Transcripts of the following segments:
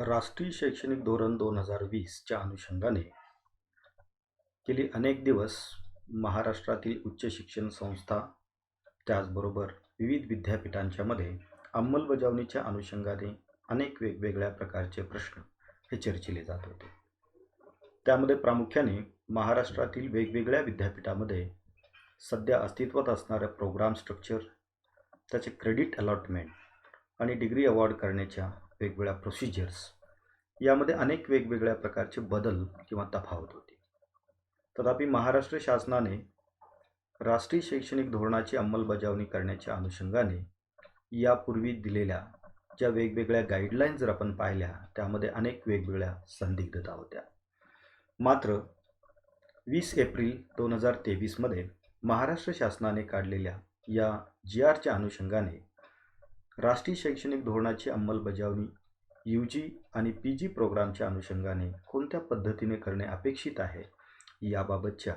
राष्ट्रीय शैक्षणिक धोरण 2020च्या अनुषंगाने गेली अनेक दिवस महाराष्ट्रातील उच्च शिक्षण संस्था, त्याचबरोबर विविध विद्यापीठांच्या मध्ये अंमलबजावणीच्या अनुषंगाने अनेक वेगवेगळ्या प्रकारचे प्रश्न हे चर्चिले जात होते. त्यामध्ये प्रामुख्याने महाराष्ट्रातील वेगवेगळ्या विद्यापीठामध्ये सध्या अस्तित्वात असणारं प्रोग्राम स्ट्रक्चर, त्याचे क्रेडिट अलॉटमेंट आणि डिग्री अवॉर्ड करण्याच्या वेगवेगळ्या प्रोसिजर्स यामध्ये अनेक वेगवेगळ्या प्रकारचे बदल किंवा तफावत होती. तथापि महाराष्ट्र शासनाने राष्ट्रीय शैक्षणिक धोरणाची अंमलबजावणी करण्याच्या अनुषंगाने यापूर्वी दिलेल्या ज्या वेगवेगळ्या गाईडलाईन्स जर आपण पाहिल्या, त्यामध्ये अनेक वेगवेगळ्या संदिग्धता होत्या. मात्र 20 एप्रिल 2023मध्ये महाराष्ट्र शासनाने काढलेल्या या GRच्या अनुषंगाने राष्ट्रीय शैक्षणिक धोरणाची अंमलबजावणी UG आणि PG प्रोग्रामच्या अनुषंगाने कोणत्या पद्धतीने करणे अपेक्षित आहे याबाबतच्या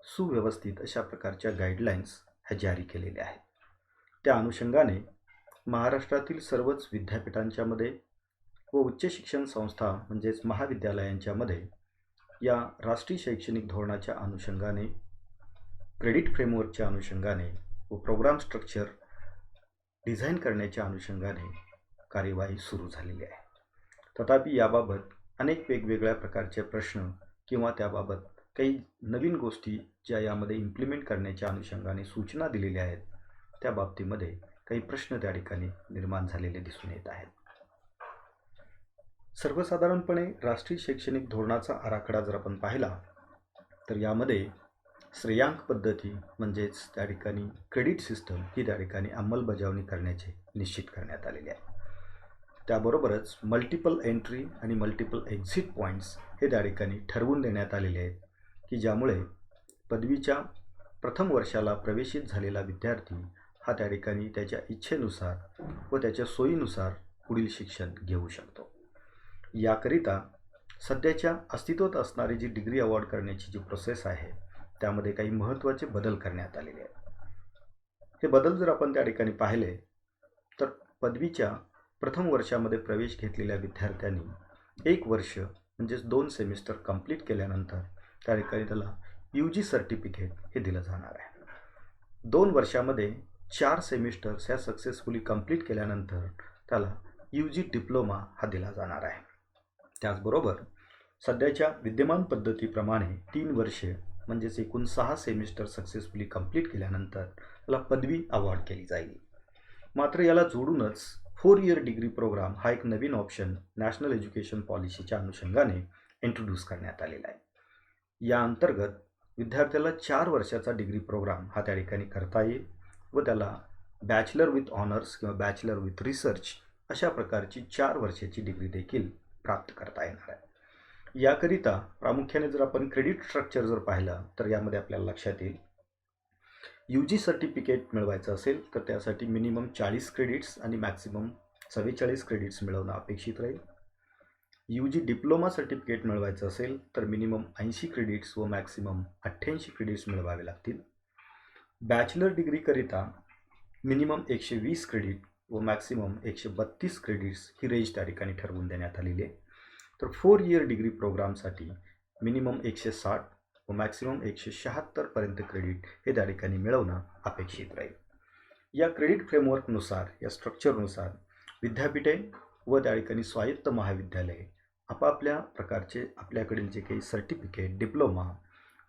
सुव्यवस्थित अशा प्रकारच्या गाईडलाईन्स ह्या जारी केलेल्या आहेत. त्या अनुषंगाने महाराष्ट्रातील सर्वच विद्यापीठांच्या मध्ये व उच्च शिक्षण संस्था म्हणजेच महाविद्यालयांच्या मध्ये या राष्ट्रीय शैक्षणिक धोरणाच्या अनुषंगाने, क्रेडिट फ्रेमवर्कच्या अनुषंगाने व प्रोग्राम स्ट्रक्चर डिझाईन करण्याच्या अनुषंगाने कार्यवाही सुरू झालेली आहे. तथापि याबाबत अनेक वेगवेगळ्या प्रकारचे प्रश्न किंवा त्याबाबत काही नवीन गोष्टी ज्या यामध्ये इम्प्लिमेंट करण्याच्या अनुषंगाने सूचना दिलेल्या आहेत, त्या बाबतीमध्ये काही प्रश्न त्या ठिकाणी निर्माण झालेले दिसून येत आहेत. सर्वसाधारणपणे राष्ट्रीय शैक्षणिक धोरणाचा आराखडा जर आपण पाहिला तर यामध्ये श्रेयांक पद्धती म्हणजेच त्या ठिकाणी क्रेडिट सिस्टम ही त्या ठिकाणी अंमलबजावणी करण्याचे निश्चित करण्यात आलेले आहे. त्याबरोबरच मल्टिपल एंट्री आणि मल्टिपल एक्झिट पॉईंट्स हे त्या ठिकाणी ठरवून देण्यात आलेले आहेत की ज्यामुळे पदवीच्या प्रथम वर्षाला प्रवेशित झालेला विद्यार्थी हा त्या ठिकाणी त्याच्या इच्छेनुसार व त्याच्या सोयीनुसार पुढील शिक्षण घेऊ शकतो. याकरिता सध्याच्या अस्तित्वात असणारी जी डिग्री अवॉर्ड करण्याची जी प्रोसेस आहे, त्यामध्ये काही महत्त्वाचे बदल करण्यात आलेले आहेत. हे बदल जर आपण त्या ठिकाणी पाहिले तर पदवीच्या प्रथम वर्षामध्ये प्रवेश घेतलेल्या विद्यार्थ्यांनी 1 वर्ष म्हणजेच 2 सेमिस्टर कंप्लीट केल्यानंतर त्या ठिकाणी त्याला UG सर्टिफिकेट हे दिलं जाणार आहे. 2 वर्षामध्ये 4 सेमिस्टर्स ह्या सक्सेसफुली कंप्लीट केल्यानंतर त्याला UG डिप्लोमा हा दिला जाणार आहे. त्याचबरोबर सध्याच्या विद्यमान पद्धतीप्रमाणे 3 वर्षे म्हणजेच एकूण 6 सेमिस्टर सक्सेसफुली कंप्लीट केल्यानंतर त्याला पदवी अवॉर्ड केली जाईल. मात्र याला जोडूनच 4 इयर डिग्री प्रोग्राम हा एक नवीन ऑप्शन नॅशनल एज्युकेशन पॉलिसीच्या अनुषंगाने इंट्रोड्यूस करण्यात आलेला आहे. या अंतर्गत विद्यार्थ्याला 4 वर्षाचा डिग्री प्रोग्राम हा त्या ठिकाणी करता येईल व त्याला बॅचलर विथ ऑनर्स किंवा बॅचलर विथ रिसर्च अशा प्रकारची 4 वर्षाची डिग्री देखील प्राप्त करता येणार आहे. याकरिता प्रामुख्याने जर आपण क्रेडिट स्ट्रक्चर जर पाहिलं तर यामध्ये आपल्याला लक्षात येईल UG सर्टिफिकेट मिळवायचं असेल तर त्यासाठी मिनिमम 40 क्रेडिट्स आणि मॅक्सिमम 44 क्रेडिट्स मिळवणं अपेक्षित राहील. UG डिप्लोमा सर्टिफिकेट मिळवायचं असेल तर मिनिमम 80 क्रेडिट्स व मॅक्सिमम 88 क्रेडिट्स मिळवावे लागतील. बॅचलर डिग्रीकरिता मिनिमम 120 क्रेडिट व मॅक्सिमम 132 क्रेडिट्स ही रेंज त्या ठिकाणी ठरवून देण्यात आलेली आहे. तर 4 इयर डिग्री प्रोग्रामसाठी मिनिमम 160 व मॅक्सिमम 176 पर्यंत क्रेडिट हे त्या ठिकाणी मिळवणं अपेक्षित राहील. या क्रेडिट फ्रेमवर्कनुसार, या स्ट्रक्चरनुसार विद्यापीठे व त्या ठिकाणी स्वायत्त महाविद्यालये आपापल्या प्रकारचे आपल्याकडील जे काही सर्टिफिकेट, डिप्लोमा,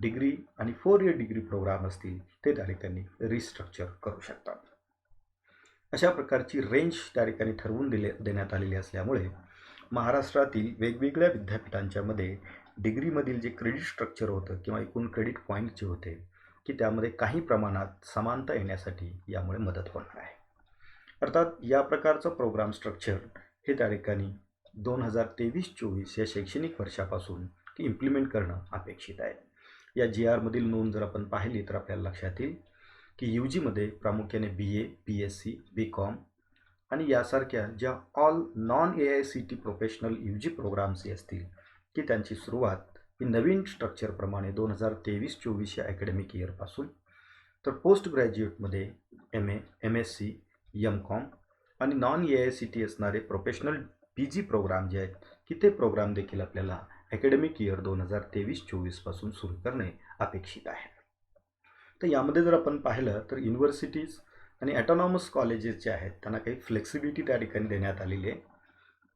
डिग्री आणि 4 इयर डिग्री प्रोग्राम असतील ते त्या ठिकाणी रिस्ट्रक्चर करू शकतात. अशा प्रकारची रेंज त्या ठिकाणी ठरवून देण्यात आलेली असल्यामुळे महाराष्ट्रातील वेगवेगळ्या विद्यापीठांच्या मध्ये डिग्रीमधील जे क्रेडिट स्ट्रक्चर होतं किंवा एकूण क्रेडिट पॉईंट जे होते की त्यामध्ये काही प्रमाणात समानता येण्यासाठी यामुळे मदत होणार आहे. अर्थात या प्रकारचं प्रोग्राम स्ट्रक्चर हे त्या ठिकाणी 2023-24 या शैक्षणिक वर्षापासून इम्प्लिमेंट करणं अपेक्षित आहे. या GRमधील नोंद जर आपण पाहिली तर आपल्याला लक्षात येईल की UGमध्ये प्रामुख्याने BA, BSc, BCom आणि यासारख्या ज्या all non AICT professional UG programmes असतील की त्यांची सुरुवात ही नवीन स्ट्रक्चरप्रमाणे 2023-24 या अकॅडमिक इयरपासून, तर पोस्ट ग्रॅज्युएटमध्ये MA, MSc, MCom आणि नॉन AICT असणारे प्रोफेशनल पी जी प्रोग्राम जे आहेत की ते प्रोग्राम देखील आपल्याला अकॅडमिक इयर 2023-24 पासून सुरू करणे अपेक्षित आहे. तर यामध्ये जर आपण पाहिलं तर युनिव्हर्सिटीज आणि ॲटॉनॉमस कॉलेजेस जे आहेत त्यांना काही फ्लेक्सिबिलिटी त्या ठिकाणी देण्यात आलेली आहे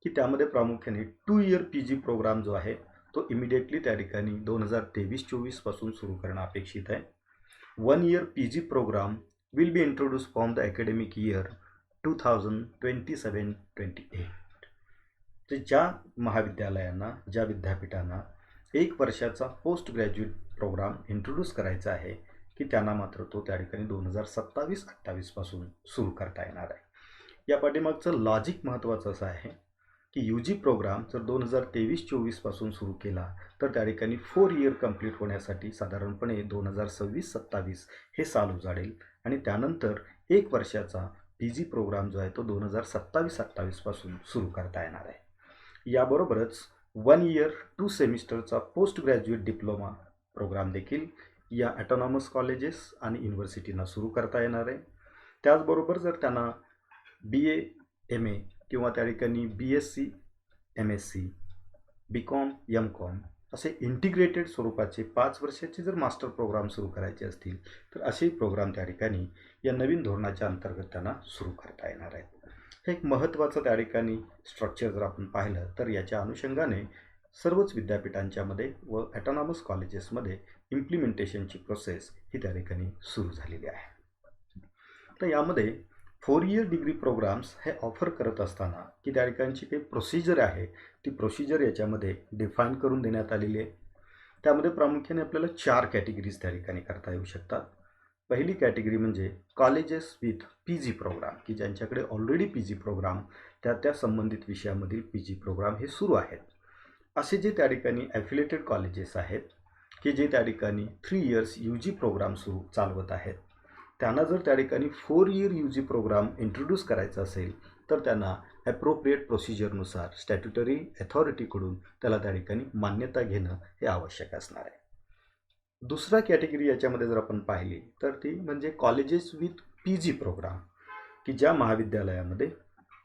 की त्यामध्ये प्रामुख्याने 2 इयर पी जी प्रोग्राम जो आहे तो इमिडिएटली त्या ठिकाणी 2023-24 पासून सुरू करणं अपेक्षित आहे. 1 year P G programme will be introduce from the academic year 2027-28. तर ज्या महाविद्यालयांना, ज्या विद्यापीठांना 1 वर्षाचा पोस्ट ग्रॅज्युएट प्रोग्राम इंट्रोड्यूस करायचा आहे की त्यांना मात्र तो त्या ठिकाणी 2027-28 पासून सुरू करता येणार आहे. या पाठीमागचं लॉजिक महत्त्वाचं असं आहे की यू जी प्रोग्राम जर 2023-24 पासून सुरू केला तर त्या ठिकाणी 4 इयर कंप्लीट होण्यासाठी साधारणपणे 2026-27 हे साल उजाडेल आणि त्यानंतर 1 वर्षाचा पी जी प्रोग्राम जो आहे तो 2027-28 पासून सुरू करता येणार आहे. याबरोबरच 1 इयर 2 सेमिस्टरचा पोस्ट ग्रॅज्युएट डिप्लोमा प्रोग्राम देखील या ॲटॉनॉमस कॉलेजेस आणि युनिव्हर्सिटींना सुरू करता येणार आहे. त्याचबरोबर जर त्यांना बी ए एम ए किंवा त्या ठिकाणी B S C M S C B Com M Com असे इंटिग्रेटेड स्वरूपाचे 5 वर्षाचे जर मास्टर प्रोग्राम सुरू करायचे असतील तर असेही प्रोग्राम त्या ठिकाणी या नवीन धोरणाच्या अंतर्गत त्यांना सुरू करता येणार आहेत. हे एक महत्त्वाचं त्या ठिकाणी स्ट्रक्चर जर आपण पाहिलं तर याच्या अनुषंगाने सर्वच विद्यापीठांच्यामध्ये व ॲटॉनॉमस कॉलेजेसमध्ये इम्प्लिमेंटेशनची प्रोसेस ही त्या ठिकाणी सुरू झालेली आहे. तर यामध्ये 4 इयर डिग्री प्रोग्राम्स हे ऑफर करत असताना की त्या ठिकाणची काही प्रोसिजर आहे ती प्रोसिजर याच्यामध्ये डिफाईन करून देण्यात आलेली आहे. त्यामध्ये प्रामुख्याने आपल्याला 4 कॅटेगरीज त्या ठिकाणी करता येऊ शकतात. पहिली कॅटेगरी म्हणजे colleges with P G programme की ज्यांच्याकडे ऑलरेडी पी जी प्रोग्राम त्या संबंधित विषयामधील पी जी प्रोग्राम हे सुरू आहेत. असे जे त्या ठिकाणी ॲफिलेटेड कॉलेजेस आहेत की जे त्या ठिकाणी 3 इयर्स यू जी प्रोग्राम सुरू चालवत आहेत त्यांना जर त्या ठिकाणी 4 year U G programme introduce करायचा असेल तर त्यांना ॲप्रोप्रिएट प्रोसिजरनुसार स्टॅट्युटरी अथॉरिटीकडून त्याला त्या ठिकाणी मान्यता घेणं हे आवश्यक असणार आहे. दुसरा कॅटेगरी याच्यामध्ये जर आपण पाहिली तर ती म्हणजे colleges with P G programme की ज्या महाविद्यालयामध्ये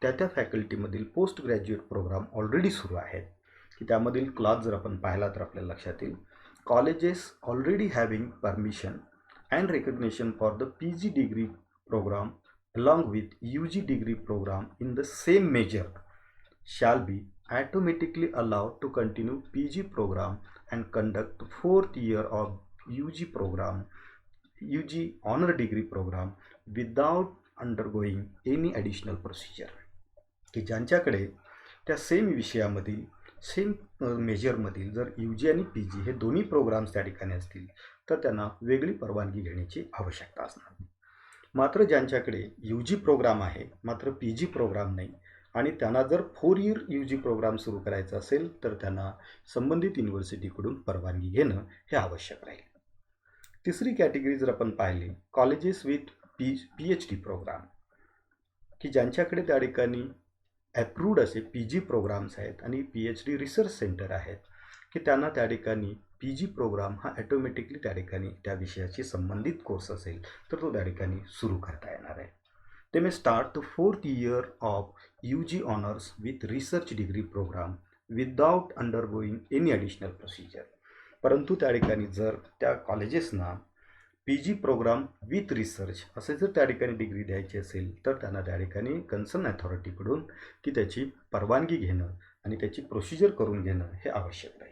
त्या फॅकल्टीमधील पोस्ट ग्रॅज्युएट प्रोग्राम ऑलरेडी सुरू आहेत की त्यामधील क्लॉज जर आपण पाहिला तर आपल्याला लक्षात येईल colleges already having permission and recognition for the PG degree program along with UG degree program in the same major shall be automatically allowed to continue PG program and conduct 4th year of UG program, UG honor degree program without undergoing any additional procedure. की ज्यांच्याकडे त्या same विषयामधील same मेजरमधील जर you जी आणि P G हे दोन्ही programs त्या ठिकाणी असतील तर त्यांना वेगळी परवानगी घेण्याची आवश्यकता असणार. मात्र ज्यांच्याकडे यू जी प्रोग्राम आहे मात्र पी जी प्रोग्राम नाही आणि त्यांना जर 4 इयर यू जी प्रोग्राम सुरू करायचा असेल तर त्यांना संबंधित युनिव्हर्सिटीकडून परवानगी घेणं हे आवश्यक राहील. तिसरी कॅटेगरी जर आपण पाहिली colleges with P H D programme की ज्यांच्याकडे त्या ठिकाणी ॲप्रूव्ड असे पी जी प्रोग्राम्स आहेत आणि P H D research centre आहेत की त्यांना त्या ठिकाणी पी जी प्रोग्राम हा ॲटोमॅटिकली त्या ठिकाणी त्या विषयाशी संबंधित कोर्स असेल तर तो त्या ठिकाणी सुरू करता येणार आहे. ते may start the 4th year of U G honours with research degree program without undergoing any additional procedure. परंतु त्या ठिकाणी जर त्या कॉलेजेसना P G program with research असे जर त्या ठिकाणी डिग्री द्यायची असेल तर त्यांना त्या ठिकाणी कन्सर्न अथॉरिटीकडून की त्याची परवानगी घेणं आणि त्याची प्रोसिजर करून घेणं हे आवश्यक राहील.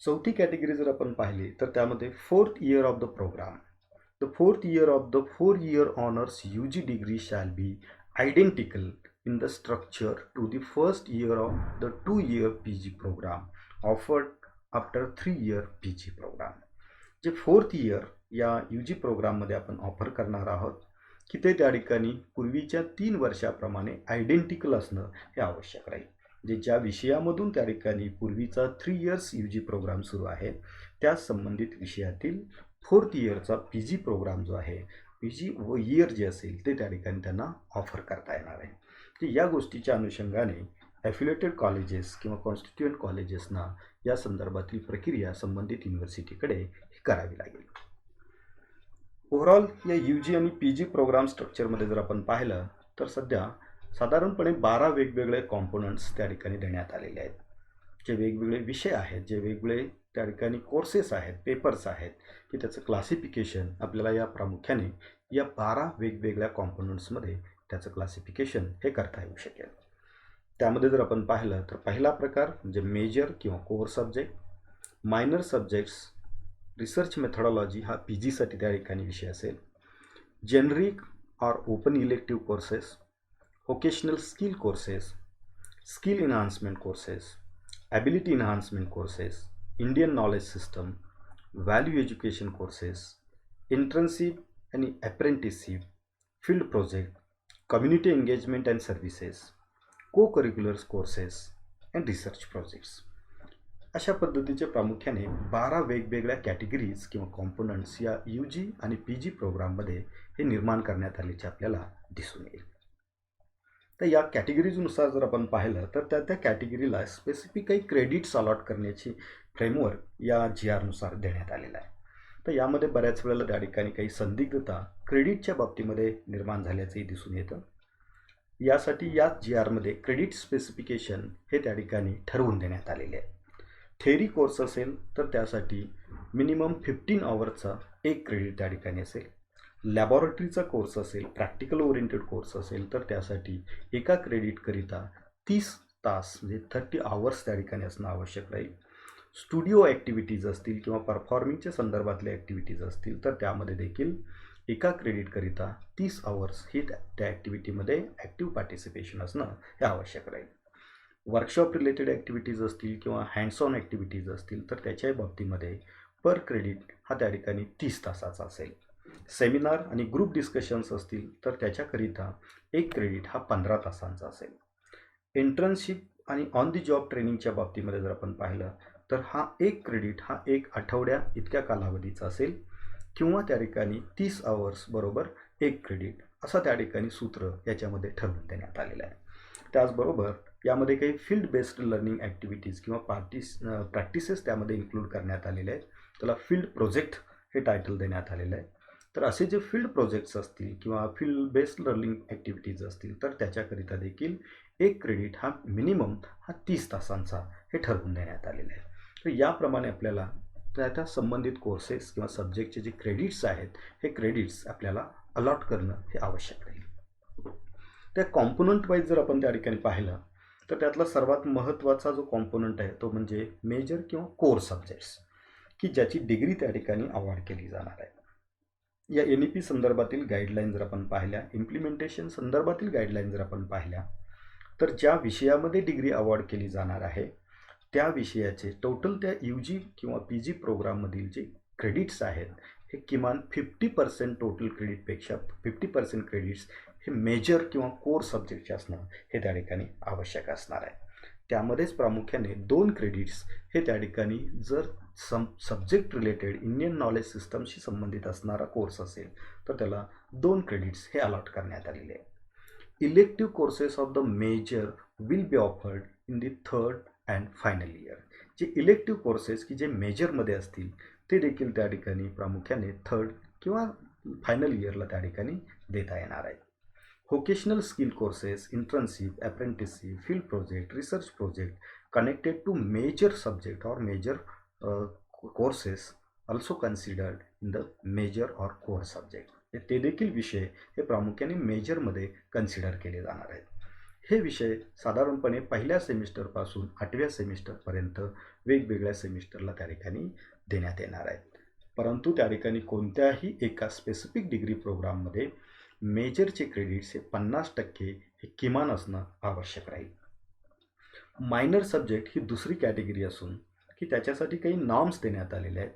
चौथी कॅटेगरी जर आपण पाहिली तर त्यामध्ये 4th year of the programme. The 4th year of the 4 year honours U G degree shall be identical in the structure to the 1st year of the 2 year P G programme offered after 3 year P G programme. जे 4th year या you जी प्रोग्राममध्ये आपण offer करणार आहोत की ते त्या ठिकाणी पूर्वीच्या 3 वर्षाप्रमाणे आयडेंटिकल असणं हे आवश्यक राहील. जे ज्या विषयामधून त्या ठिकाणी पूर्वीचा 3 इयर्स यू जी प्रोग्राम सुरू आहे त्या संबंधित विषयातील 4th इयरचा पी जी प्रोग्राम जो आहे पी जी व इयर जे असेल ते त्या ठिकाणी त्यांना ऑफर करता येणार आहे. की या गोष्टीच्या अनुषंगाने ॲफिलेटेड कॉलेजेस किंवा कॉन्स्टिट्युएंट कॉलेजेसना या संदर्भातील प्रक्रिया संबंधित युनिव्हर्सिटीकडे करावी लागेल. ओव्हरऑल या यू जी आणि पी जी प्रोग्राम स्ट्रक्चरमध्ये जर आपण पाहिलं तर सध्या साधारणपणे 12 वेगवेगळे कॉम्पोनंट्स त्या ठिकाणी देण्यात आलेले आहेत. जे वेगवेगळे विषय आहेत, जे वेगवेगळे त्या ठिकाणी कोर्सेस आहेत, पेपर्स आहेत, की त्याचं क्लासिफिकेशन आपल्याला या प्रामुख्याने या 12 वेगवेगळ्या कॉम्पोनंट्समध्ये त्याचं क्लासिफिकेशन हे करता येऊ शकेल. त्यामध्ये जर आपण पाहिलं तर पहिला प्रकार म्हणजे मेजर किंवा core subject, minor subjects, research methodology हा PGसाठी त्या ठिकाणी विषय असेल, जेनरिक और open elective courses, vocational skill courses, skill enhancement courses, ability enhancement courses, Indian knowledge system, value education courses, internship आणि apprenticeship, field project, community engagement and services, co curriculars courses and research projects. अशा पद्धतीचे प्रामुख्याने 12 वेगवेगळ्या categories किंवा components या UG आणि PG प्रोग्राममध्ये हे निर्माण करण्यात आल्याचे आपल्याला दिसून येईल. तर या कॅटेगरीजनुसार जर आपण पाहिलं तर त्या कॅटेगरीला स्पेसिफिक काही क्रेडिट्स अलॉट करण्याची फ्रेमवर्क या GR नुसार देण्यात आलेला आहे. तर यामध्ये बऱ्याच वेळेला त्या ठिकाणी काही संदिग्धता क्रेडिटच्या बाबतीमध्ये निर्माण झाल्याचंही दिसून येतं. यासाठी या GR मध्ये क्रेडिट स्पेसिफिकेशन हे त्या ठिकाणी ठरवून देण्यात आलेले आहे. थेअरी कोर्स असेल तर त्यासाठी मिनिमम 15 आवर्सचा एक क्रेडिट त्या ठिकाणी असेल. लॅबॉरेटरीचा कोर्स असेल, प्रॅक्टिकल ओरिएंटेड कोर्स असेल तर त्यासाठी एका क्रेडिटकरिता 30 तास म्हणजे 30 आवर्स त्या ठिकाणी असणं आवश्यक राहील. स्टुडिओ ॲक्टिव्हिटीज असतील किंवा परफॉर्मिंगच्या संदर्भातल्या ॲक्टिव्हिटीज असतील तर त्यामध्ये देखील एका क्रेडिटकरिता 30 आवर्स ही त्या ॲक्टिव्हिटीमध्ये ॲक्टिव्ह पार्टिसिपेशन असणं हे आवश्यक राहील. वर्कशॉप रिलेटेड ॲक्टिव्हिटीज असतील किंवा हँड्स ऑन ॲक्टिव्हिटीज असतील तर त्याच्या बाबतीमध्ये पर क्रेडिट हा त्या ठिकाणी 30 तासाचा असेल. सेमिनार आणि ग्रुप डिस्कशन्स असतील तर त्याच्याकरिता एक क्रेडिट हा 15 तासांचा असेल. इंटर्नशिप आणि ऑन दी जॉब ट्रेनिंगच्या बाबतीमध्ये जर आपण पाहिलं तर हा एक क्रेडिट हा एक आठवड्या इतक्या कालावधीचा असेल किंवा त्या ठिकाणी 30 आवर्स बरोबर एक क्रेडिट असा त्या ठिकाणी सूत्र याच्यामध्ये ठरवून देण्यात आलेलं आहे. त्याचबरोबर यामध्ये काही फील्ड बेस्ड लर्निंग ॲक्टिव्हिटीज किंवा प्रॅक्टिसेस त्यामध्ये इन्क्लूड करण्यात आलेले आहेत. त्याला फील्ड प्रोजेक्ट हे टायटल देण्यात आलेलं आहे. तर असे जे फील्ड प्रोजेक्ट्स असतील किंवा फील्ड बेस्ड लर्निंग ॲक्टिव्हिटीज असतील तर त्याच्याकरिता देखील एक क्रेडिट हा मिनिमम हा 30 तासांचा हे ठरवून देण्यात आलेला आहे. तर याप्रमाणे आपल्याला त्या संबंधित कोर्सेस किंवा सब्जेक्टचे जे क्रेडिट्स आहेत हे क्रेडिट्स आपल्याला अलॉट करणं हे आवश्यक राहील. त्या कॉम्पोनंट वाईज जर आपण त्या ठिकाणी पाहिलं तर त्यातला सर्वात महत्त्वाचा जो कॉम्पोनंट आहे तो म्हणजे मेजर किंवा कोर सब्जेक्ट्स की ज्याची डिग्री त्या ठिकाणी अवॉर्ड केली जाणार आहे. या NEP संदर्भातील गाईडलाईन जर आपण पाहिल्या, इम्प्लिमेंटेशन संदर्भातील गाईडलाईन जर आपण पाहिल्या तर ज्या विषयामध्ये डिग्री अवॉर्ड केली जाणार आहे त्या विषयाचे टोटल त्या UG किंवा PG प्रोग्राममधील जे क्रेडिट्स आहेत हे किमान 50% टोटल क्रेडिटपेक्षा 50% क्रेडिट्स हे मेजर किंवा कोर सब्जेक्टचे असणं हे त्या ठिकाणी आवश्यक असणार आहे. त्यामध्येच प्रामुख्याने 2 क्रेडिट्स हे त्या ठिकाणी जर सब्जेक्ट रिलेटेड इंडियन नॉलेज सिस्टमशी संबंधित असणारा कोर्स असेल तर त्याला 2 क्रेडिट्स हे अलॉट करण्यात आलेले आहे. Elective courses of the major will be offered in the third and final year. जे इलेक्टिव्ह कोर्सेस की जे मेजरमध्ये असतील ते देखील त्या ठिकाणी प्रामुख्याने थर्ड किंवा फायनल इयरला त्या ठिकाणी देता येणार आहेत. Vocational skill courses, internship, apprenticeship, field project, research project connected to major subject और major courses also considered in the major और कोर सब्जेक्ट. ते देखील विषय हे प्रामुख्याने मेजरमध्ये कन्सिडर केले जाणार आहेत. हे विषय साधारणपणे पहिल्या सेमिस्टरपासून 8व्या सेमिस्टरपर्यंत वेगवेगळ्या सेमिस्टरला त्या ठिकाणी देण्यात येणार आहेत. परंतु त्या ठिकाणी कोणत्याही एका स्पेसिफिक डिग्री प्रोग्राममध्ये मेजरचे क्रेडिट्स हे 50% हे किमान असणं आवश्यक राहील. मायनर सब्जेक्ट ही दुसरी कॅटेगरी असून की त्याच्यासाठी काही नॉर्म्स देण्यात आलेले आहेत.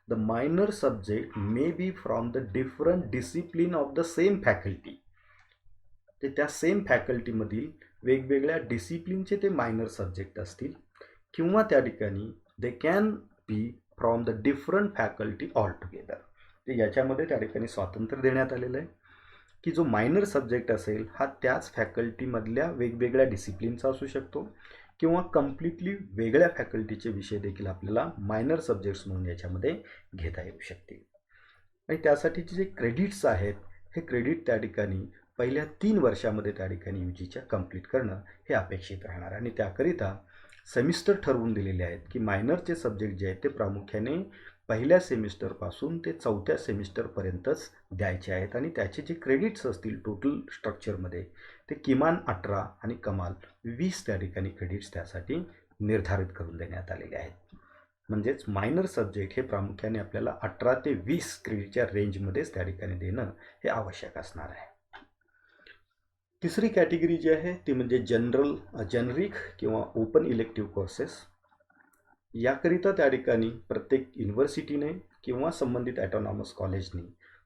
The minor subject may be from the different discipline of the same faculty. ते त्या सेम फॅकल्टीमधील वेगवेगळ्या डिसिप्लिनचे ते मायनर सब्जेक्ट असतील किंवा त्या ठिकाणी they can be from the different faculty all together. ते याच्यामध्ये त्या ठिकाणी स्वातंत्र्य देण्यात आलेलं आहे की जो मायनर सब्जेक्ट असेल हा त्याच फॅकल्टीमधल्या वेगवेगळ्या डिसिप्लिनचा असू शकतो किंवा कम्प्लिटली वेगळ्या फॅकल्टीचे विषय देखील आपल्याला मायनर सब्जेक्ट्स म्हणून याच्यामध्ये घेता येऊ शकतील. आणि त्यासाठीचे जे क्रेडिट्स आहेत हे क्रेडिट त्या ठिकाणी पहिल्या 3 वर्षामध्ये त्या ठिकाणी यू जीच्या कंप्लीट करणं हे अपेक्षित राहणार. आणि त्याकरिता सेमिस्टर ठरवून दिलेले आहेत की मायनरचे सब्जेक्ट जे आहेत ते प्रामुख्याने पहिल्या सेमिस्टरपासून ते 4थ्या सेमिस्टरपर्यंतच द्यायचे आहेत. आणि त्याचे जे क्रेडिट्स असतील टोटल स्ट्रक्चरमध्ये ते किमान 18 आणि कमाल 20 त्या ठिकाणी क्रेडिट्स त्यासाठी निर्धारित करून देण्यात आलेले आहेत. म्हणजेच मायनर सब्जेक्ट हे प्रामुख्याने आपल्याला 18 ते 20 क्रेडिटच्या रेंजमध्येच त्या ठिकाणी देणं हे आवश्यक असणार आहे. तिसरी कॅटेगरी जी आहे ती म्हणजे जेनरिक किंवा ओपन इलेक्टिव्ह कोर्सेस. याकरिता त्या ठिकाणी प्रत्येक युनिव्हर्सिटीने किंवा संबंधित ॲटोनॉमस कॉलेजने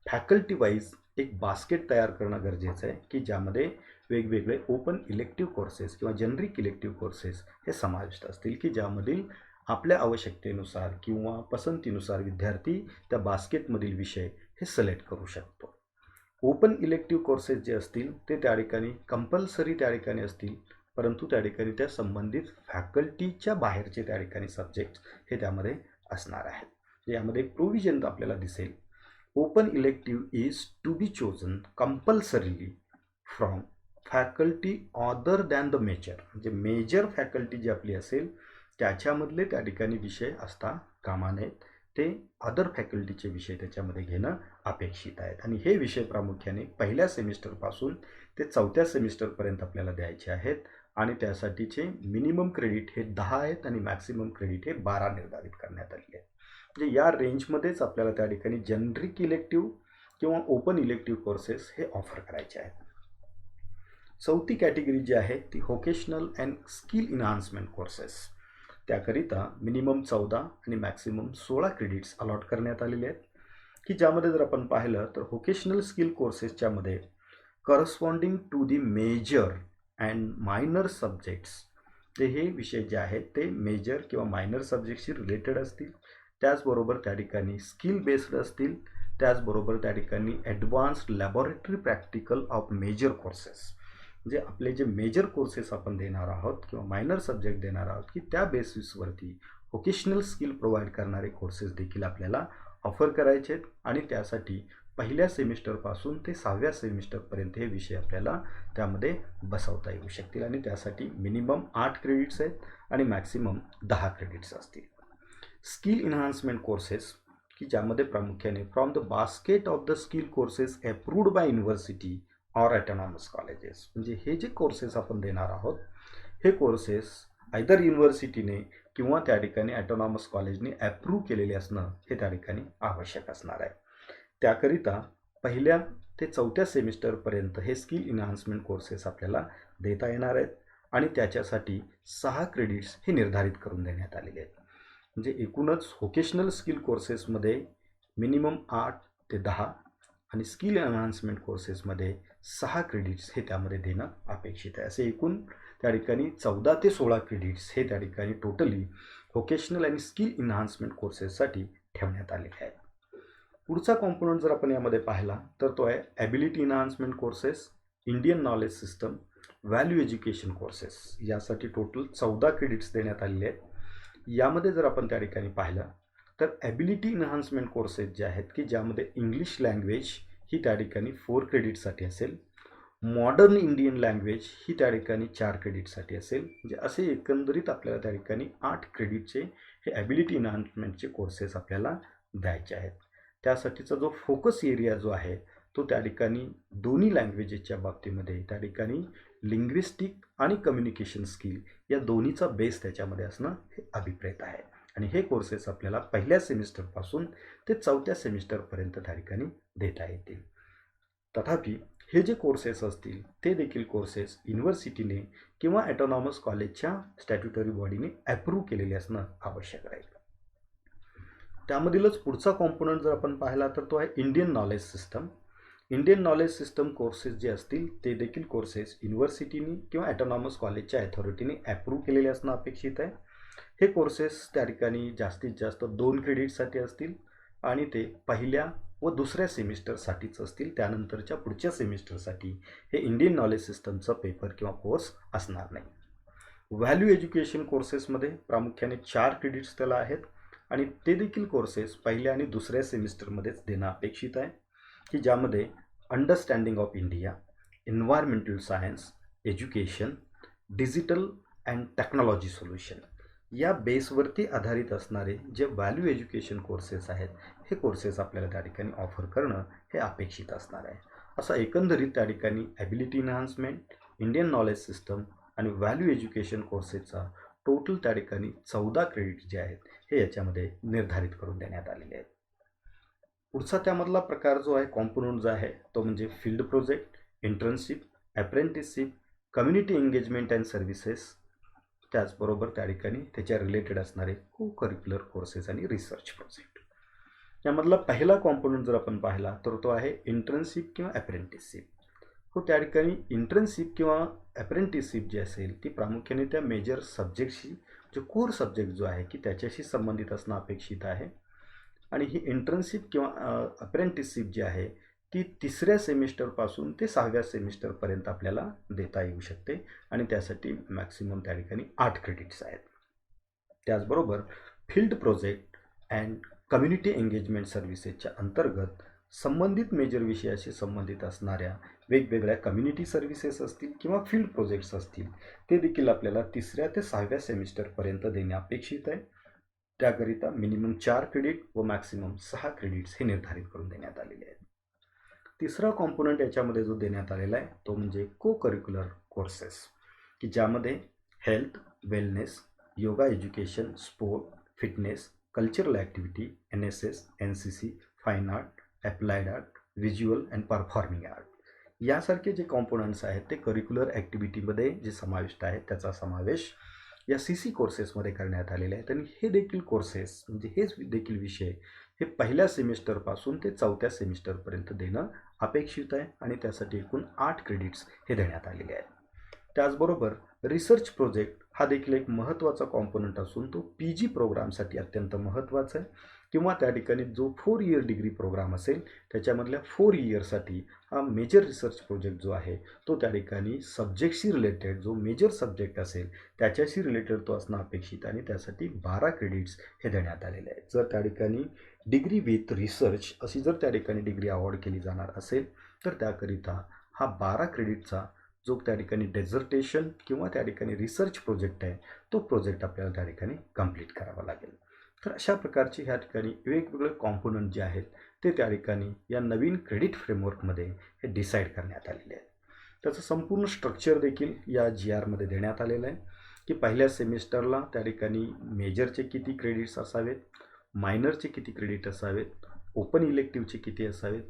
फॅकल्टी वाईज एक बास्केट तयार करणं गरजेचं आहे की ज्यामध्ये वेगवेगळे ओपन इलेक्टिव्ह कोर्सेस किंवा जेनरिक इलेक्टिव्ह कोर्सेस हे समाविष्ट असतील की ज्यामधील आपल्या आवश्यकतेनुसार किंवा पसंतीनुसार विद्यार्थी त्या बास्केटमधील विषय हे सिलेक्ट करू शकतो. ओपन इलेक्टिव्ह कोर्सेस जे असतील ते त्या ठिकाणी कंपल्सरी त्या ठिकाणी असतील, परंतु त्या ठिकाणी त्या संबंधित फॅकल्टीच्या बाहेरचे त्या ठिकाणी सब्जेक्ट हे त्यामध्ये असणार आहेत. यामध्ये एक प्रोव्हिजन आपल्याला दिसेल, open elective is to be chosen compulsorily from faculty other than the major. म्हणजे मेजर फॅकल्टी जी आपली असेल त्याच्यामधले त्या ठिकाणी विषय असता कामा नयेत, ते अदर फॅकल्टीचे विषय त्याच्यामध्ये घेणं अपेक्षित आहेत. आणि हे विषय प्रामुख्याने पहिल्या सेमिस्टरपासून ते 4थ्या सेमिस्टरपर्यंत आपल्याला द्यायचे आहेत. आणि त्यासाठीचे मिनिमम क्रेडिट हे 10 आहेत आणि मॅक्सिमम क्रेडिट हे 12 निर्धारित करण्यात आले आहेत. म्हणजे या रेंजमध्येच आपल्याला त्या ठिकाणी जेनरिक इलेक्टिव्ह किंवा ओपन इलेक्टिव्ह कोर्सेस हे ऑफर करायचे आहेत. चौथी कॅटेगरी जी आहे ती vocational and skill enhancement courses. त्याकरिता मिनिमम 14 आणि मॅक्सिमम 16 क्रेडिट्स अलॉट करण्यात आलेले आहेत की ज्यामध्ये जर आपण पाहिलं तर व्होकेशनल स्किल कोर्सेसच्या मध्ये corresponding to the major and minor subjects ते हे विषय जे आहेत ते मेजर किंवा मायनर सब्जेक्टशी रिलेटेड असतील, त्याचबरोबर त्या ठिकाणी स्किल बेस्ड असतील, त्याचबरोबर त्या ठिकाणी advanced laboratory practical of major courses. म्हणजे आपले जे मेजर कोर्सेस आपण देणार आहोत किंवा मायनर सब्जेक्ट देणार आहोत की त्या बेसिसवरती व्होकेशनल स्किल प्रोव्हाइड करणारे कोर्सेस देखील आपल्याला ऑफर करायचे आहेत. आणि त्यासाठी पहिल्या सेमिस्टरपासून ते 6व्या सेमिस्टरपर्यंत हे विषय आपल्याला त्यामध्ये बसवता येऊ शकतील. आणि त्यासाठी मिनिमम 8 क्रेडिट्स आहेत आणि मॅक्सिमम 10 क्रेडिट्स असतील. स्किल इन्हान्समेंट कोर्सेस की ज्यामध्ये प्रामुख्याने from the basket of the skill courses approved by university or autonomous colleges. म्हणजे हे जे कोर्सेस आपण देणार आहोत हे कोर्सेस आयदर युनिव्हर्सिटीने किंवा त्या ठिकाणी ॲटोनॉमस कॉलेजने अप्रूव्ह केलेले असणं हे त्या ठिकाणी आवश्यक असणार आहे. त्याकरिता पहिल्या ते 4थ्या सेमिस्टरपर्यंत हे स्किल इन्हान्समेंट कोर्सेस आपल्याला देता येणार आहेत. आणि त्याच्यासाठी 6 क्रेडिट्स हे निर्धारित करून देण्यात आलेले आहेत. म्हणजे एकूणच व्होकेशनल स्किल कोर्सेसमध्ये मिनिमम 8 ते 10 आणि स्किल एन्हान्समेंट कोर्सेसमध्ये 6 क्रेडिट्स हे त्यामध्ये देणं अपेक्षित आहे. असे एकूण त्या ठिकाणी 14 ते 16 क्रेडिट्स हे त्या ठिकाणी टोटली व्होकेशनल आणि स्किल इन्हान्समेंट कोर्सेससाठी ठेवण्यात आलेले आहेत. पुढचा कॉम्पोनंट जर आपण यामध्ये पाहिला तर तो आहे ability enhancement courses, Indian knowledge system, value education courses. यासाठी टोटल 14 क्रेडिट्स देण्यात आलेले आहेत. यामध्ये जर आपण त्या ठिकाणी पाहिलं तर ॲबिलिटी इन्हान्समेंट कोर्सेस जे आहेत की ज्यामध्ये इंग्लिश लँग्वेज ही त्या ठिकाणी 4 क्रेडिटसाठी असेल, मॉडर्न इंडियन लँग्वेज ही त्या ठिकाणी 4 क्रेडिटसाठी असेल. म्हणजे असे एकंदरीत आपल्याला त्या ठिकाणी 8 क्रेडिटचे हे ॲबिलिटी इन्हान्समेंटचे कोर्सेस आपल्याला द्यायचे आहेत. त्यासाठीचा जो फोकस एरिया जो आहे तो त्या ठिकाणी दोन्ही लँग्वेजेसच्या बाबतीमध्ये त्या ठिकाणी लिंग्विस्टिक आणि कम्युनिकेशन स्किल या दोन्हीचा बेस त्याच्यामध्ये असणं हे अभिप्रेत आहे. आणि हे कोर्सेस आपल्याला पहिल्या सेमिस्टरपासून ते 4थ्या सेमिस्टरपर्यंत त्या ठिकाणी देता येतील. तथापि हे जे कोर्सेस असतील ते देखील कोर्सेस युनिव्हर्सिटीने किंवा ॲटोनॉमस कॉलेजच्या स्टॅट्युटरी बॉडीने अप्रूव्ह केलेले असणं आवश्यक राहील. त्यामधीलच पुढचा कॉम्पोनंट जर आपण पाहिला तर तो आहे Indian knowledge system. Indian knowledge system courses जे असतील ते देखील कोर्सेस युनिव्हर्सिटीने किंवा ॲटोनॉमस कॉलेजच्या अथॉरिटीने अप्रूव्ह केलेले असणं अपेक्षित आहे. हे कोर्सेस त्या ठिकाणी जास्तीत जास्त 2 क्रेडिटसाठी असतील आणि ते पहिल्या व दुसऱ्या सेमिस्टरसाठीच असतील. त्यानंतरच्या पुढच्या सेमिस्टरसाठी हे इंडियन नॉलेज सिस्टमचा पेपर किंवा कोर्स असणार नाही. व्हॅल्यू एज्युकेशन कोर्सेसमध्ये प्रामुख्याने 4 क्रेडिट्स त्याला आहेत आणि ते देखील कोर्सेस पहिल्या आणि दुसऱ्या सेमिस्टरमध्येच देणं अपेक्षित आहे की ज्यामध्ये understanding of India, environmental science, education, digital and technology solution या बेसवरती आधारित असणारे जे व्हॅल्यू एज्युकेशन कोर्सेस आहेत, हे कोर्सेस आपल्याला त्या ठिकाणी ऑफर करणं हे अपेक्षित असणार आहे. असं एकंदरीत त्या ठिकाणी ability enhancement, Indian knowledge system आणि व्हॅल्यू एज्युकेशन कोर्सेसचा टोटल त्या ठिकाणी 14 क्रेडिट जे आहेत हे याच्यामध्ये निर्धारित करून देण्यात आलेले आहेत. पुढचा त्यामधला प्रकार जो आहे, कॉम्पोनंट जो आहे तो म्हणजे field project, internship, apprenticeship, community engagement and services, त्याचबरोबर त्या ठिकाणी त्याच्या रिलेटेड असणारे को करिक्युलर कोर्सेस आणि रिसर्च प्रोजेक्ट. यामधला पहिला कॉम्पोनंट जर आपण पाहिला तर तो आहे इंटर्नशिप किंवा अप्रेंटिसशिप. हो, त्या ठिकाणी इंटर्नशिप किंवा अप्रेंटिसशिप जी असेल ती प्रामुख्याने त्या मेजर सब्जेक्टशी, जो कोर सब्जेक्ट जो आहे की त्याच्याशी संबंधित असणं अपेक्षित आहे. आणि ही इंटर्नशिप किंवा अप्रेंटिसशिप जी आहे ती 3ऱ्या सेमिस्टरपासून ते 6व्या सेमिस्टरपर्यंत आपल्याला देता येऊ शकते आणि त्यासाठी मॅक्सिमम त्या ठिकाणी 8 क्रेडिट्स आहेत. त्याचबरोबर field project and community engagement सर्व्हिसेसच्या अंतर्गत संबंधित मेजर विषयाशी संबंधित असणाऱ्या वेगवेगळ्या कम्युनिटी सर्व्हिसेस असतील किंवा फील्ड प्रोजेक्ट्स असतील, ते देखील आपल्याला 3ऱ्या ते 6व्या सेमिस्टरपर्यंत देणे अपेक्षित आहे. त्याकरिता मिनिमम 4 क्रेडिट व मॅक्सिमम 6 क्रेडिट्स हे निर्धारित करून देण्यात आलेले आहेत. तिसरा कॉम्पोनंट याच्यामध्ये जो देण्यात आलेला आहे तो म्हणजे को करिक्युलर कोर्सेस, की ज्यामध्ये health, wellness, yoga education, sport, fitness, cultural activity, NSS, NCC, fine art, applied art, visual and performing art यासारखे जे कॉम्पोनंट्स आहेत ते करिक्युलर ॲक्टिव्हिटीमध्ये जे समाविष्ट आहेत त्याचा समावेश या CC कोर्सेसमध्ये करण्यात आलेले आहेत. आणि हे देखील कोर्सेस म्हणजे हेच देखील विषय हे पहिल्या सेमिस्टरपासून ते 4थ्या सेमिस्टरपर्यंत देणं अपेक्षित आहे आणि त्यासाठी एकूण 8 क्रेडिट्स हे देण्यात आलेले आहेत. त्याचबरोबर रिसर्च प्रोजेक्ट हा देखील एक महत्त्वाचा कॉम्पोनंट असून तो PG प्रोग्रामसाठी अत्यंत महत्त्वाचा आहे, किंवा त्या ठिकाणी जो 4 इयर डिग्री प्रोग्राम असेल त्याच्यामधल्या 4 इयरसाठी हा मेजर रिसर्च प्रोजेक्ट जो आहे तो त्या ठिकाणी सब्जेक्टशी रिलेटेड जो मेजर सब्जेक्ट असेल त्याच्याशी रिलेटेड तो असणं अपेक्षित आणि त्यासाठी 12 क्रेडिट्स हे देण्यात आलेले आहेत. जर त्या ठिकाणी डिग्री विथ रिसर्च अशी जर त्या ठिकाणी डिग्री अवॉर्ड केली जाणार असेल तर त्याकरिता हा 12 क्रेडिटचा जो त्या ठिकाणी डेझर्टेशन किंवा त्या ठिकाणी रिसर्च प्रोजेक्ट आहे तो प्रोजेक्ट आपल्याला त्या ठिकाणी कंप्लीट करावा लागेल. तर अशा प्रकारचे ह्या ठिकाणी वेगवेगळे कॉम्पोनंट जे आहेत ते त्या ठिकाणी या नवीन क्रेडिट फ्रेमवर्कमध्ये हे डिसाईड करण्यात आलेले आहे. त्याचं संपूर्ण स्ट्रक्चर देखील या GR मध्ये देण्यात आलेलं आहे, की पहिल्या सेमिस्टरला त्या ठिकाणी मेजरचे किती क्रेडिट्स असावेत, मायनरचे किती क्रेडिट असावेत, ओपन इलेक्टिव्हचे किती असावेत,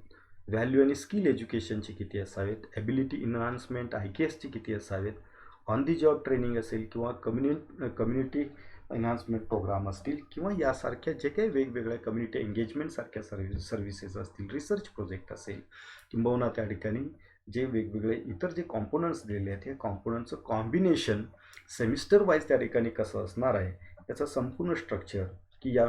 व्हॅल्यू आणि स्किल एज्युकेशनचे किती असावेत, ॲबिलिटी एन्हान्समेंट IKSचे किती असावेत, ऑन दी जॉब ट्रेनिंग असेल किंवा कम्युनिटी एन्हान्समेंट प्रोग्राम असतील किंवा यासारख्या जे काही वेगवेगळ्या कम्युनिटी एंगेजमेंटसारख्या सर्व्हिसेस असतील, रिसर्च प्रोजेक्ट असेल, किंबहुना त्या ठिकाणी जे वेगवेगळे इतर जे कॉम्पोनंट्स दिलेले आहेत हे कॉम्पोनंटचं कॉम्बिनेशन सेमिस्टर वाईज त्या ठिकाणी कसं असणार आहे याचं संपूर्ण स्ट्रक्चर की या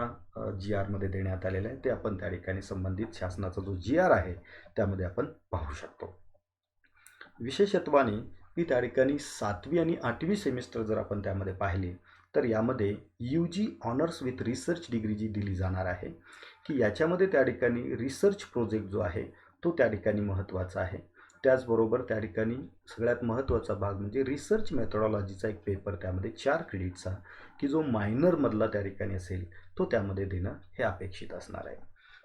GR मध्ये देण्यात आलेलं आहे. ते आपण त्या ठिकाणी संबंधित शासनाचा जो GR आहे त्यामध्ये आपण पाहू शकतो. विशेषत्वाने की त्या ठिकाणी 7वी आणि 8वी सेमिस्टर जर आपण त्यामध्ये पाहिले तर यामध्ये UG honours with research degree जी दिली जाणार आहे की याच्यामध्ये त्या ठिकाणी रिसर्च प्रोजेक्ट जो आहे तो त्या ठिकाणी महत्त्वाचा आहे. त्याचबरोबर त्या ठिकाणी सगळ्यात महत्त्वाचा भाग म्हणजे रिसर्च मेथोडॉलॉजीचा एक पेपर त्यामध्ये 4 क्रेडिटचा की जो मायनरमधला त्या ठिकाणी असेल तो त्यामध्ये देणं हे अपेक्षित असणार आहे.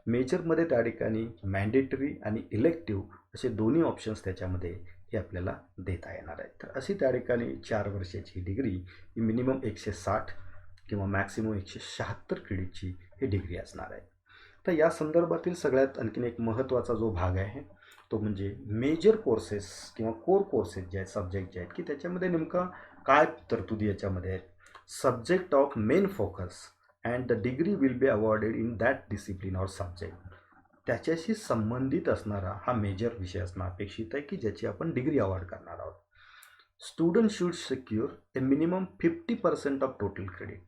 मेजरमध्ये त्या ठिकाणी मॅन्डेटरी आणि इलेक्टिव्ह असे दोन्ही ऑप्शन्स त्याच्यामध्ये हे आपल्याला देता येणार आहेत. तर अशी त्या ठिकाणी 4 वर्षाची डिग्री ही मिनिमम 160 किंवा मॅक्सिमम 176 क्रेडिटची ही डिग्री असणार आहे. तर या संदर्भातील सगळ्यात आणखीन एक महत्त्वाचा जो भाग आहे तो म्हणजे मेजर कोर्सेस किंवा कोर कोर्सेस जे आहेत, सब्जेक्ट जे आहेत की त्याच्यामध्ये नेमका काय तरतुदी याच्यामध्ये आहेत. Subject of main focus and the degree will be awarded in that discipline or subject, त्याच्याशी संबंधित असणारा हा मेजर विषय असणं अपेक्षित आहे की ज्याची आपण डिग्री अवॉर्ड करणार आहोत. Student should secure A minimum 50% of total credit.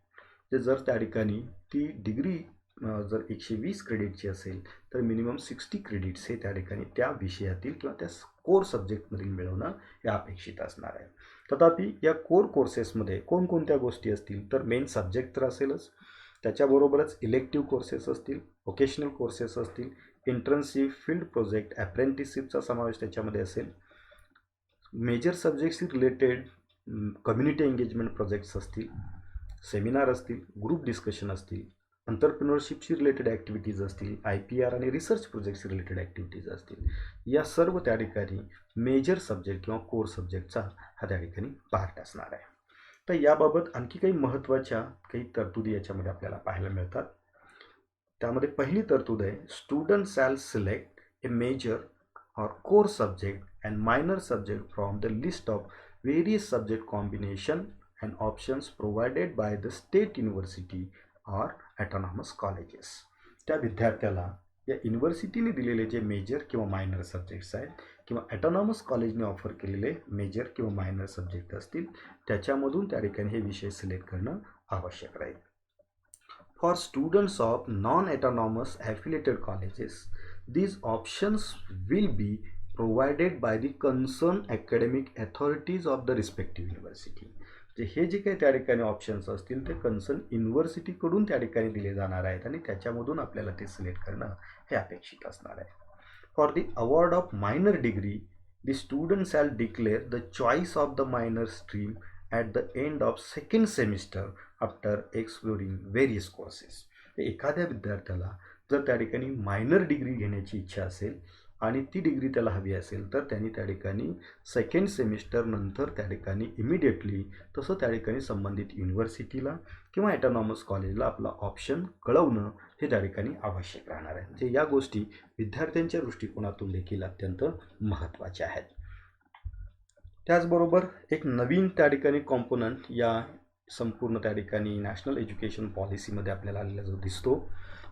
ते जर त्या ठिकाणी ती डिग्री जर 120 क्रेडिटची असेल तर मिनिमम 60 क्रेडिट्स हे त्या ठिकाणी त्या विषयातील किंवा त्या कोर सब्जेक्टमधील मिळवणं हे अपेक्षित असणार आहे. तथापि या कोर कोर्सेसमध्ये कोणकोणत्या गोष्टी असतील तर मेन सब्जेक्ट तर असेलच, त्याच्याबरोबरच इलेक्टिव्ह कोर्सेस असतील, व्होकेशनल कोर्सेस असतील, इंटर्नशिप, फील्ड प्रोजेक्ट, अप्रेंटिसशिपचा समावेश त्याच्यामध्ये असेल, मेजर सब्जेक्ट्सशी रिलेटेड कम्युनिटी एंगेजमेंट प्रोजेक्ट्स असतील, सेमिनार असतील, ग्रुप डिस्कशन असतील, एंटरप्रेन्योरशिपशी रिलेटेड ॲक्टिव्हिटीज असतील, IPR आणि रिसर्च प्रोजेक्टशी रिलेटेड ॲक्टिव्हिटीज असतील, या सर्व त्या ठिकाणी मेजर सब्जेक्ट किंवा कोर सब्जेक्टचा हा त्या ठिकाणी पार्ट असणार आहे. तर याबाबत आणखी काही महत्त्वाच्या काही तरतुदी याच्यामध्ये आपल्याला पाहायला मिळतात. त्यामध्ये पहिली तरतूद आहे, student shall select a major or core subject and minor subject from the list of various subject combination and options provided by the state university or autonomous colleges. त्या विद्यार्थ्याला या युनिव्हर्सिटीने दिलेले जे मेजर किंवा मायनर सब्जेक्ट्स आहेत किंवा ॲटॉनॉमस कॉलेजने offer केलेले मेजर किंवा मायनर सब्जेक्ट असतील त्याच्यामधून त्या ठिकाणी हे विषय सिलेक्ट करणं आवश्यक राहील. For students of non-autonomous affiliated colleges, these options will be provided by the concerned academic authorities of the respective university. हे जे काही त्या ठिकाणी ऑप्शन्स असतील ते कन्सर्न युनिव्हर्सिटीकडून त्या ठिकाणी दिले जाणार आहेत आणि त्याच्यामधून आपल्याला ते सिलेक्ट करणं हे अपेक्षित असणार आहे. For the award of minor degree, the student shall declare the choice of the minor stream at the end of second semester after exploring various courses. एखाद्या विद्यार्थ्याला जर त्या ठिकाणी मायनर डिग्री घेण्याची इच्छा असेल आणि ती डिग्री त्याला हवी असेल तर त्यांनी त्या ठिकाणी सेकंड सेमिस्टर नंतर त्या ठिकाणी इमिडिएटली तसं त्या ठिकाणी संबंधित युनिव्हर्सिटीला किंवा ॲटॉनॉमस कॉलेजला आपला ऑप्शन कळवणं हे त्या ठिकाणी आवश्यक राहणार आहे. म्हणजे या गोष्टी विद्यार्थ्यांच्या दृष्टिकोनातून देखील अत्यंत महत्त्वाच्या आहेत. त्याचबरोबर एक नवीन त्या ठिकाणी कॉम्पोनंट या संपूर्ण त्या ठिकाणी नॅशनल एज्युकेशन पॉलिसीमध्ये आपल्याला आलेला जो दिसतो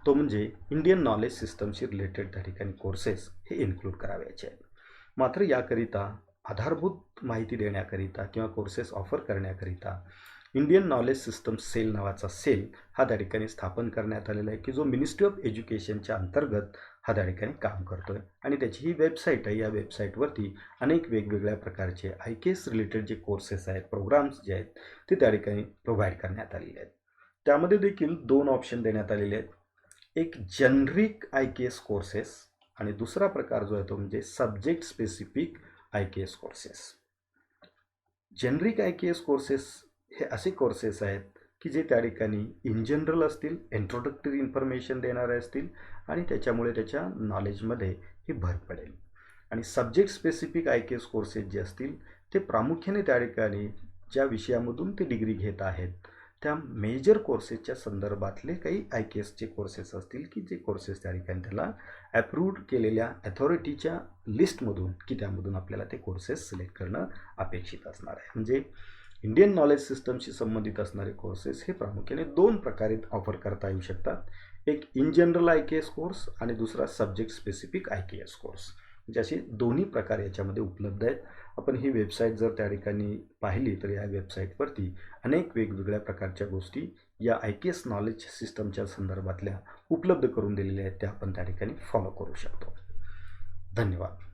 तो म्हणजे इंडियन नॉलेज सिस्टमशी रिलेटेड त्या ठिकाणी कोर्सेस हे इन्क्लूड करावयाचे आहेत. मात्र याकरिता आधारभूत माहिती देण्याकरिता किंवा कोर्सेस ऑफर करण्याकरिता इंडियन नॉलेज सिस्टम सेल नावाचा सेल हा त्या ठिकाणी स्थापन करण्यात आलेला आहे की जो मिनिस्ट्री ऑफ एज्युकेशनच्या अंतर्गत हा त्या ठिकाणी काम करतो आहे आणि त्याची ही वेबसाईट आहे. या वेबसाईटवरती अनेक वेगवेगळ्या प्रकारचे IKS रिलेटेड जे कोर्सेस आहेत, प्रोग्राम्स जे आहेत ते त्या ठिकाणी प्रोव्हाइड करण्यात आलेले आहेत. त्यामध्ये देखील 2 ऑप्शन देण्यात आलेले आहेत. एक जेनरिक IKS कोर्सेस आणि दुसरा प्रकार जो आहे तो म्हणजे subject specific IKS courses. Generic IKS courses हे असे कोर्सेस आहेत की जे त्या ठिकाणी इन जनरल असतील, इंट्रोडक्टरी इन्फॉर्मेशन देणारे असतील आणि त्याच्यामुळे त्याच्या नॉलेजमध्ये ही भर पडेल. आणि सब्जेक्ट स्पेसिफिक IKS कोर्सेस जे असतील ते प्रामुख्याने त्या ठिकाणी ज्या विषयामधून ते डिग्री घेत आहेत त्या मेजर कोर्सेसच्या संदर्भातले काही IKSचे कोर्सेस असतील की जे कोर्सेस त्या ठिकाणी त्याला अप्रूव्ड केलेल्या अथॉरिटीच्या लिस्टमधून की त्यामधून आपल्याला ते कोर्सेस सिलेक्ट करणं अपेक्षित असणार आहे. म्हणजे इंडियन नॉलेज सिस्टमशी संबंधित असणारे कोर्सेस हे प्रामुख्याने 2 प्रकारे ऑफर करता येऊ शकतात. एक इन जनरल IKS कोर्स आणि दुसरा सब्जेक्ट स्पेसिफिक IKS कोर्स. म्हणजे असे दोन्ही प्रकार याच्यामध्ये उपलब्ध आहेत. आपण ही वेबसाईट जर त्या ठिकाणी पाहिली तर या वेबसाईटवरती अनेक वेगवेगळ्या प्रकारच्या गोष्टी या IKS नॉलेज सिस्टमच्या संदर्भातल्या उपलब्ध करून दिलेल्या आहेत त्या आपण त्या ठिकाणी फॉलो करू शकतो. धन्यवाद.